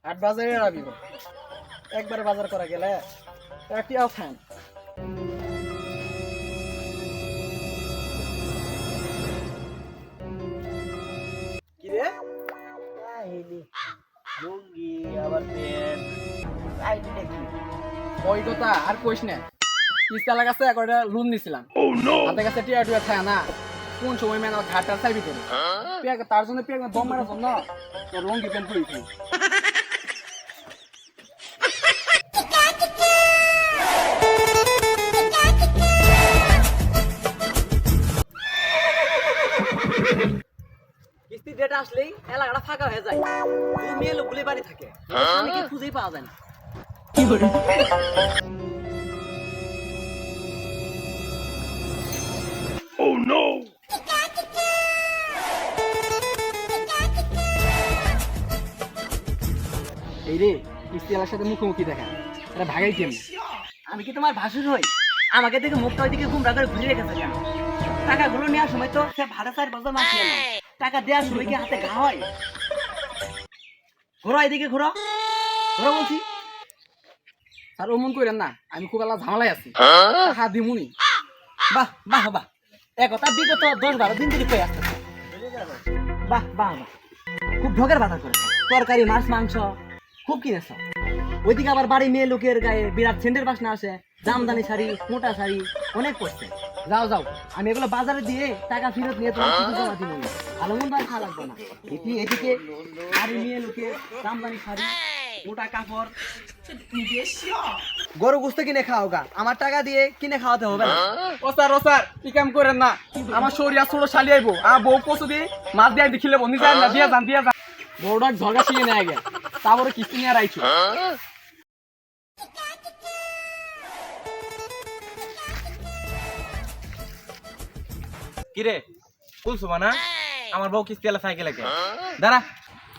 হাট বাজারে রাবি একবারে বাজার করা গেলে একটিও ফ্যান কি রে লুঙ্গি আবার প্যান্ট আইডিটা কি? ওই কথা আর কইস না পিস্তালা কাছে একটা লোন নিছিলাম হাতে কাছে টিয়া টুয়া থাকে না কোন সময় মেন ঘাটটার চাই ভিতরে তার জন্য পেয়ে দম মারার জন্য তোর লঙ্গি প্যান্ট পরেছি কিস্তি ডেট আসলেই এলাকাটা ফাঁকা হয়ে যায় শুধু মেয়ে লোকগুলি বাড়ি থাকে স্বামীকে খুঁজেই পাওয়া যায় না কি করে Oh no! এই রে কিস্তিওয়ালার সাথে মুখোমুখি দেখা এটা ভাগাই কেমনি আমি কি তোমার ভাসুর হই? আমাকে দেখে মুখটা ওইদিকে ঘুমরা করে ঘুরে রেখেছে কেন? টাকাগুলো নেওয়ার সময় তো সে ভাড়া 4 বছর মাস নিয়ে নেয়। টাকা দেওয়ার সময় কি হাতে ঘা হয়? ঘোরো এদিকে ঘোরো ঘোরো বলছি। আর অমন করেন না আমি খুব আল্লাহ ঝামেলায় আছি টাকা দিমুনি বাহ বাহ বাহ একথা বিগত 10-12 দিন ধরে কই আসতেছে। বাহ বাহ বাহ খুব ঢোকের বাধা করেছে। তরকারি মাছ মাংস খুব কিনেছ। ওইদিকে আবার বাড়ি মেয়ে লোকের গায়ে বিরাট সেন্টের বাসনা আসে। জামদানি শাড়ি মোটা শাড়ি অনেক পড়ছে। যাও যাও আমি এগুলো বাজারে দিয়ে টাকা ফেরত নিয়ে তোমার কিছু জমা দিব না। ভালো মন্দ আর খাওয়া লাগবে না। এদিকে বাড়ি মেয়ে লোকের জামদানি শাড়ি মোটা কাপড় গরু গোস্ত কিনে খাও গা আমার টাকা দিয়ে কিনে খাওয়াতে হবে না। ও স্যার কি কাম করেন না আমার শরীর ছোট শালি আইবো আমার বউ কচু দিয়ে মাছ দিয়ে দেখিলে বন্ধু যায় না দিয়া যান বউটা ঝগড়া শিখে নেয় আগে তারপরে কিস্তি নিয়ে রাইছো কিরে কুলছো না আমার বউ কিস্তি এলা সাইকেল লাগে দাঁড়া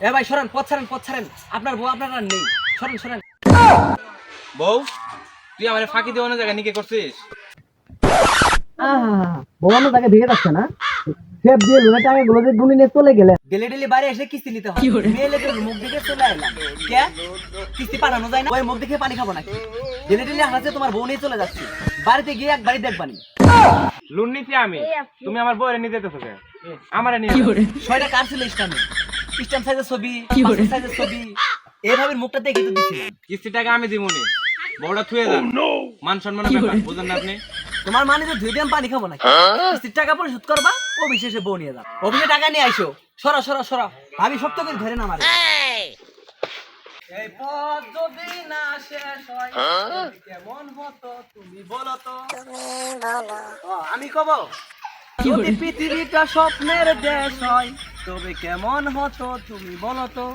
এ ভাই সরেন পথ ছাড়েন আপনার বউ আপনার আর নেই সরেন বউ তুই আমার ফাঁকি দিয়ে অন্য জায়গায় নিকে করছিস বউ তাকে ভেঙে যাচ্ছে না সেব দিয়ে লোনে টাকা গুলো দিয়ে গুনি নিয়ে চলে গেলে ডেলি বাড়ি এসে কিস্তি নিতে হয় মেয়ে লেগে মুখ দিকে চলে আইলাম কে কিস্তি পাঠানো যায় না ওই মুখ দেখে পানি খাবো নাকি ডেলি হারাচ্ছে তোমার বউ নিয়ে চলে যাচ্ছি বাড়িতে গিয়ে একবারই দেখবানি লোন নিছি আমি তুমি আমার বউরে নিতে যেতেছো কে আমারে নিয়ে ছয়টা কার ছিল স্ট্যাম্প সাইজের ছবি পাসপোর্ট সাইজের ছবি এইভাবে মুখটা দেখে তো দিছিলাম কিস্তি টাকা আমি দিমুনি বউটা থুয়ে যান মান সম্মানের ব্যাপার বুঝেন না আপনি তোমার মানে যে ধুই দিয়ে পানি খাবো নাকি কিস্তির টাকা পরিশোধ করবা ও বিশেষে বউ নিয়ে যাবে অফিসে টাকা নিয়ে আইসো সরা ভাবি শক্ত করে ধরে না মারে এই পথ যদি না শেষ হয় কেমন হতো তুমি বলো তো আমি কব যদি পৃথিবীটা স্বপ্নের দেশ হয় তবে কেমন হতো তুমি বলো তো